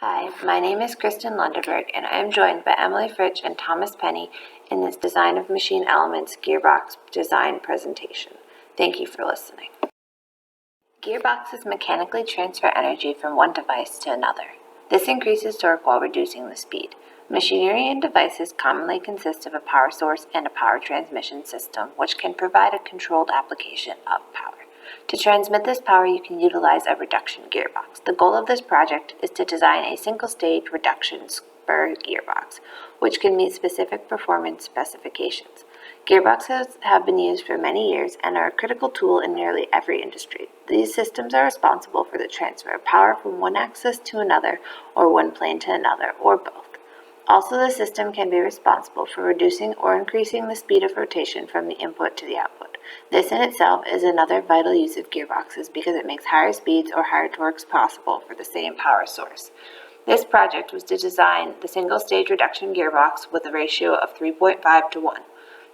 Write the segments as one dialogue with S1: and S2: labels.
S1: Hi, my name is Kristen Lundeberg, and I am joined by Emily Fritsch and Thomas Penny in this Design of Machine Elements Gearbox design presentation. Thank you for listening. Gearboxes mechanically transfer energy from one device to another. This increases torque while reducing the speed. Machinery and devices commonly consist of a power source and a power transmission system, which can provide a controlled application of power. To transmit this power, you can utilize a reduction gearbox. The goal of this project is to design a single-stage reduction spur gearbox, which can meet specific performance specifications. Gearboxes have been used for many years and are a critical tool in nearly every industry. These systems are responsible for the transfer of power from one axis to another, or one plane to another, or both. Also, the system can be responsible for reducing or increasing the speed of rotation from the input to the output. This in itself is another vital use of gearboxes because it makes higher speeds or higher torques possible for the same power source. This project was to design the single-stage reduction gearbox with a ratio of 3.5 to 1.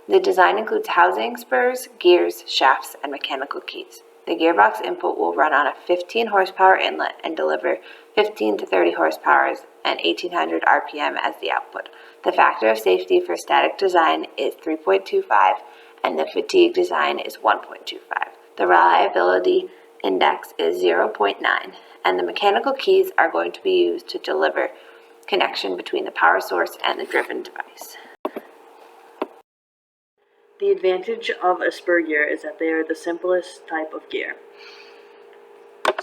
S1: The design includes housing, spurs, gears, shafts, and mechanical keys. The gearbox input will run on a 15 horsepower inlet and deliver 15 to 30 horsepower and 1800 RPM as the output. The factor of safety for static design is 3.25 and the fatigue design is 1.25. The reliability index is 0.9 and the mechanical keys are going to be used to deliver connection between the power source and the driven device.
S2: The advantage of a spur gear is that they are the simplest type of gear.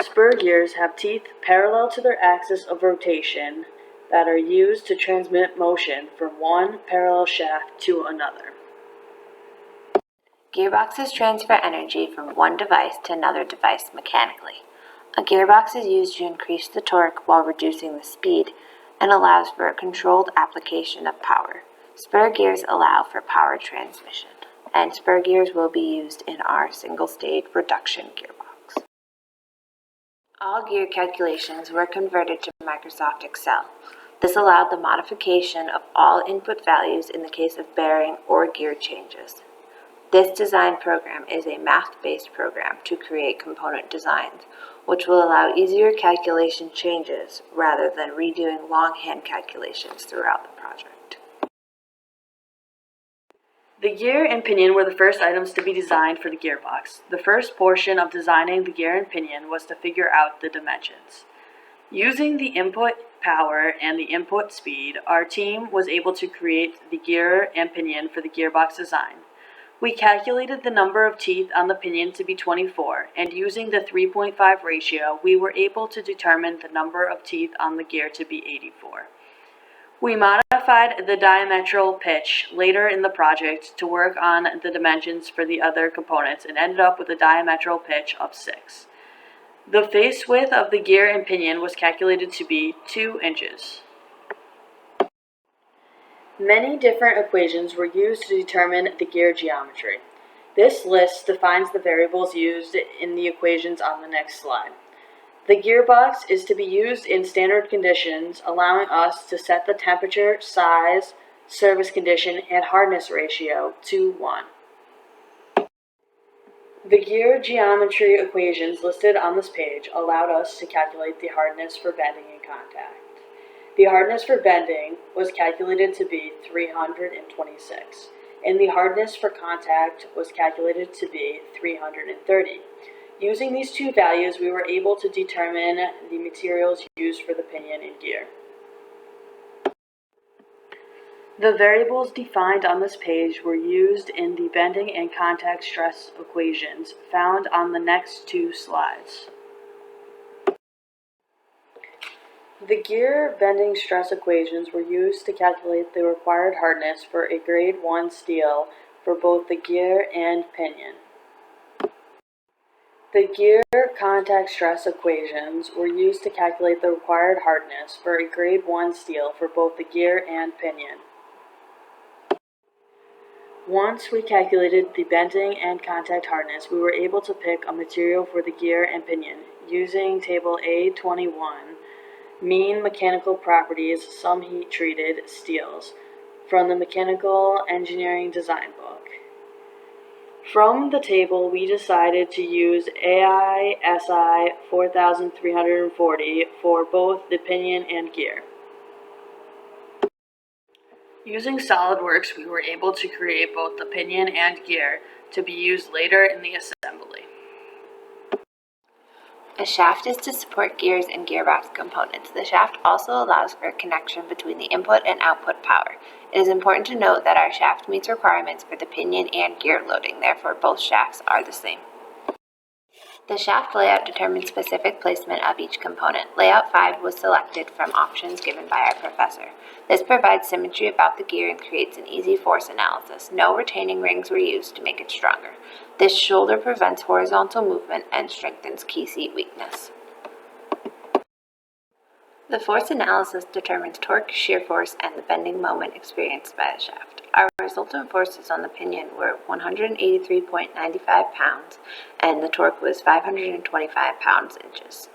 S2: Spur gears have teeth parallel to their axis of rotation that are used to transmit motion from one parallel shaft to another.
S1: Gearboxes transfer energy from one device to another device mechanically. A gearbox is used to increase the torque while reducing the speed and allows for a controlled application of power. Spur gears allow for power transmission, and spur gears will be used in our single-stage reduction gearbox. All gear calculations were converted to Microsoft Excel. This allowed the modification of all input values in the case of bearing or gear changes. This design program is a math-based program to create component designs, which will allow easier calculation changes rather than redoing longhand calculations throughout the project.
S2: The gear and pinion were the first items to be designed for the gearbox. The first portion of designing the gear and pinion was to figure out the dimensions. Using the input power and the input speed, our team was able to create the gear and pinion for the gearbox design. We calculated the number of teeth on the pinion to be 24, and using the 3.5 ratio, we were able to determine the number of teeth on the gear to be 84. We modified the diametral pitch later in the project to work on the dimensions for the other components and ended up with a diametral pitch of 6. The face width of the gear and pinion was calculated to be 2 inches. Many different equations were used to determine the gear geometry. This list defines the variables used in the equations on the next slide. The gearbox is to be used in standard conditions, allowing us to set the temperature, size, service condition, and hardness ratio to 1. The gear geometry equations listed on this page allowed us to calculate the hardness for bending and contact. The hardness for bending was calculated to be 326, and the hardness for contact was calculated to be 330. Using these two values, we were able to determine the materials used for the pinion and gear. The variables defined on this page were used in the bending and contact stress equations found on the next two slides. The gear bending stress equations were used to calculate the required hardness for a grade 1 steel for both the gear and pinion. The gear contact stress equations were used to calculate the required hardness for a grade 1 steel for both the gear and pinion. Once we calculated the bending and contact hardness, we were able to pick a material for the gear and pinion using table A21, mean mechanical properties, some heat-treated steels, from the Mechanical Engineering Design Book. From the table, we decided to use AISI 4340 for both the pinion and gear. Using SolidWorks, we were able to create both the pinion and gear to be used later in the assembly.
S1: A shaft is to support gears and gearbox components. The shaft also allows for a connection between the input and output power. It is important to note that our shaft meets requirements for the pinion and gear loading, therefore both shafts are the same. The shaft layout determines specific placement of each component. Layout 5 was selected from options given by our professor. This provides symmetry about the gear and creates an easy force analysis. No retaining rings were used to make it stronger. This shoulder prevents horizontal movement and strengthens key seat weakness. The force analysis determines torque, shear force, and the bending moment experienced by the shaft. Our resultant forces on the pinion were 183.95 pounds, and the torque was 525 pounds-inches.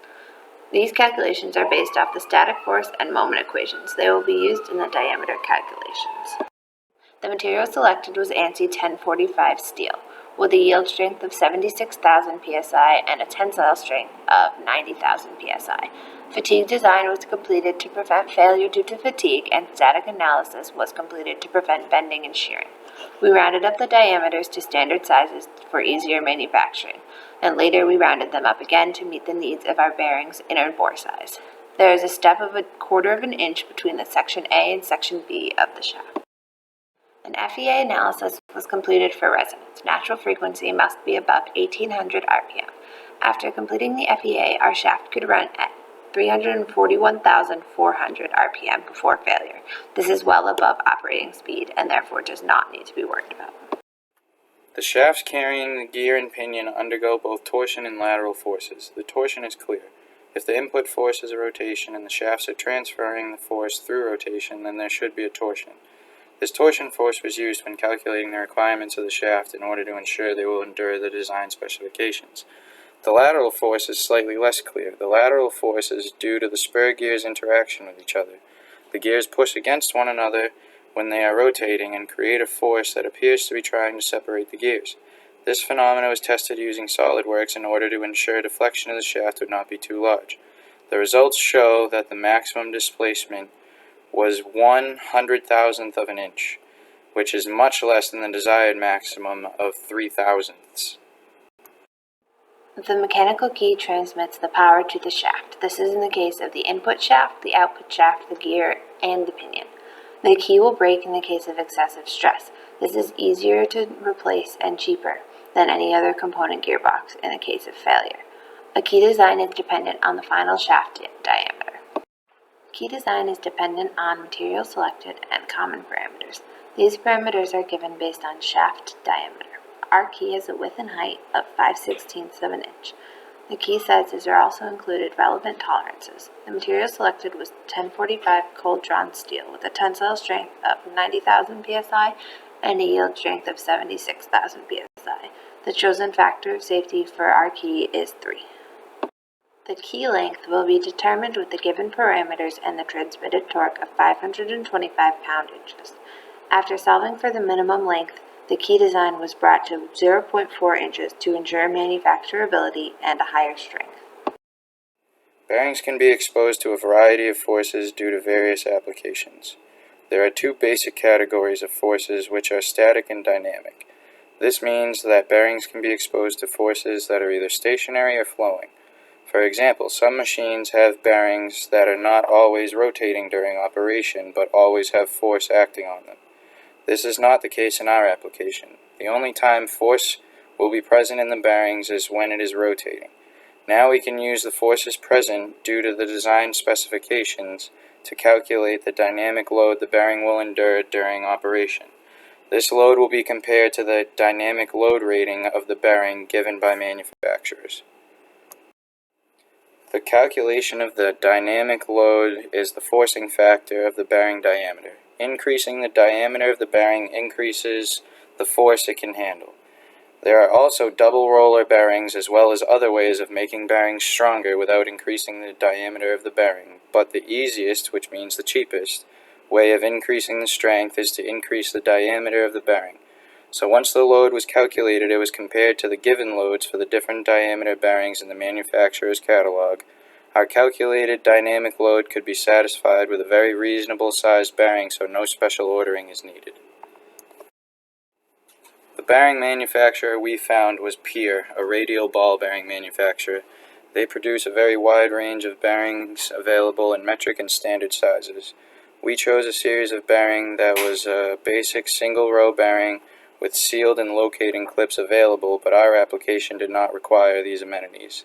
S1: These calculations are based off the static force and moment equations. They will be used in the diameter calculations. The material selected was ANSI 1045 steel, with a yield strength of 76,000 psi and a tensile strength of 90,000 psi. Fatigue design was completed to prevent failure due to fatigue, and static analysis was completed to prevent bending and shearing. We rounded up the diameters to standard sizes for easier manufacturing, and later we rounded them up again to meet the needs of our bearings inner bore size. There is a step of 1/4 of an inch between the section A and section B of the shaft. An FEA analysis was completed for resonance. Natural frequency must be above 1800 RPM. After completing the FEA, our shaft could run at 341,400 RPM before failure. This is well above operating speed and therefore does not need to be worried about.
S3: The shafts carrying the gear and pinion undergo both torsion and lateral forces. The torsion is clear. If the input force is a rotation and the shafts are transferring the force through rotation, then there should be a torsion. This torsion force was used when calculating the requirements of the shaft in order to ensure they will endure the design specifications. The lateral force is slightly less clear. The lateral force is due to the spur gears' interaction with each other. The gears push against one another when they are rotating and create a force that appears to be trying to separate the gears. This phenomenon was tested using SolidWorks in order to ensure deflection of the shaft would not be too large. The results show that the maximum displacement was 1/100,000th of an inch, which is much less than the desired maximum of 3/1000ths.
S1: The mechanical key transmits the power to the shaft. This is in the case of the input shaft, the output shaft, the gear, and the pinion. The key will break in the case of excessive stress. This is easier to replace and cheaper than any other component gearbox in the case of failure. A key design is dependent on the final shaft diameter. Key design is dependent on material selected and common parameters. These parameters are given based on shaft diameter. Our key has a width and height of 5/16 of an inch. The key sizes are also included relevant tolerances. The material selected was 1045 cold-drawn steel with a tensile strength of 90,000 psi and a yield strength of 76,000 psi. The chosen factor of safety for our key is 3. The key length will be determined with the given parameters and the transmitted torque of 525 pound-inches. After solving for the minimum length, the key design was brought to 0.4 inches to ensure manufacturability and a higher strength.
S3: Bearings can be exposed to a variety of forces due to various applications. There are two basic categories of forces which are static and dynamic. This means that bearings can be exposed to forces that are either stationary or flowing. For example, some machines have bearings that are not always rotating during operation but always have force acting on them. This is not the case in our application. The only time force will be present in the bearings is when it is rotating. Now we can use the forces present due to the design specifications to calculate the dynamic load the bearing will endure during operation. This load will be compared to the dynamic load rating of the bearing given by manufacturers. The calculation of the dynamic load is the forcing factor of the bearing diameter. Increasing the diameter of the bearing increases the force it can handle. There are also double roller bearings as well as other ways of making bearings stronger without increasing the diameter of the bearing, but the easiest, which means the cheapest, way of increasing the strength is to increase the diameter of the bearing. So once the load was calculated, it was compared to the given loads for the different diameter bearings in the manufacturer's catalog. Our calculated dynamic load could be satisfied with a very reasonable sized bearing, so no special ordering is needed. The bearing manufacturer we found was Pier, a radial ball bearing manufacturer. They produce a very wide range of bearings available in metric and standard sizes. We chose a series of bearing that was a basic single row bearing with sealed and locating clips available, but our application did not require these amenities.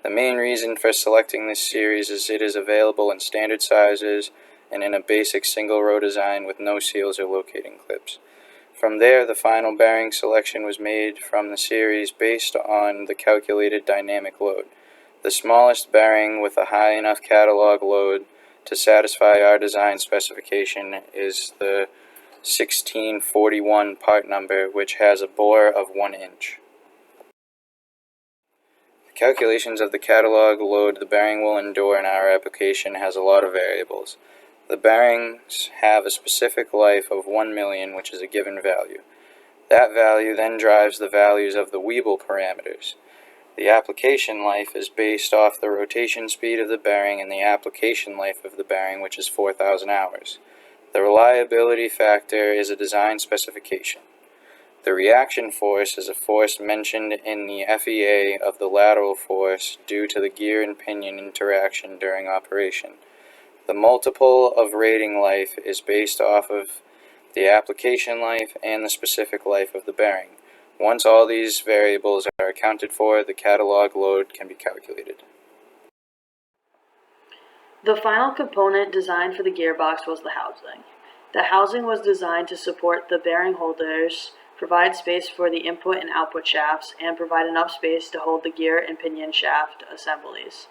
S3: The main reason for selecting this series is it is available in standard sizes and in a basic single row design with no seals or locating clips. From there, the final bearing selection was made from the series based on the calculated dynamic load. The smallest bearing with a high enough catalog load to satisfy our design specification is the 1641 part number, which has a bore of 1 inch. The calculations of the catalog load the bearing will endure in our application has a lot of variables. The bearings have a specific life of 1 million, which is a given value. That value then drives the values of the Weibull parameters. The application life is based off the rotation speed of the bearing and the application life of the bearing, which is 4,000 hours. The reliability factor is a design specification. The reaction force is a force mentioned in the FEA of the lateral force due to the gear and pinion interaction during operation. The multiple of rating life is based off of the application life and the specific life of the bearing. Once all these variables are accounted for, the catalog load can be calculated.
S2: The final component designed for the gearbox was the housing. The housing was designed to support the bearing holders, provide space for the input and output shafts, and provide enough space to hold the gear and pinion shaft assemblies.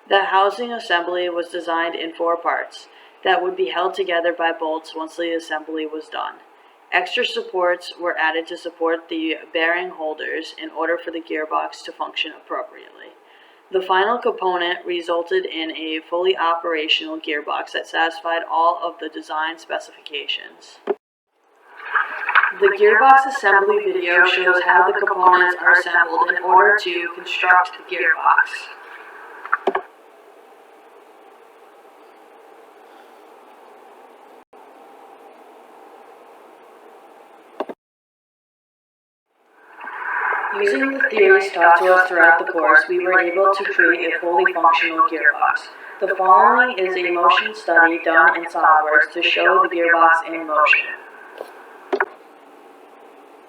S2: The housing assembly was designed in 4 parts that would be held together by bolts once the assembly was done. Extra supports were added to support the bearing holders in order for the gearbox to function appropriately. The final component resulted in a fully operational gearbox that satisfied all of the design specifications. The gearbox assembly video shows how the components are assembled in order to construct the gearbox. Using the theories taught to us throughout the course, we were able to create a fully functional gearbox. The following is a motion study done in SOLIDWORKS to show the gearbox in motion.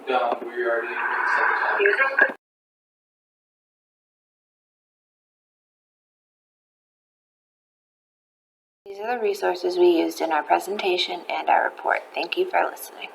S3: Done. We already set the time.
S1: These are the resources we used in our presentation and our report. Thank you for listening.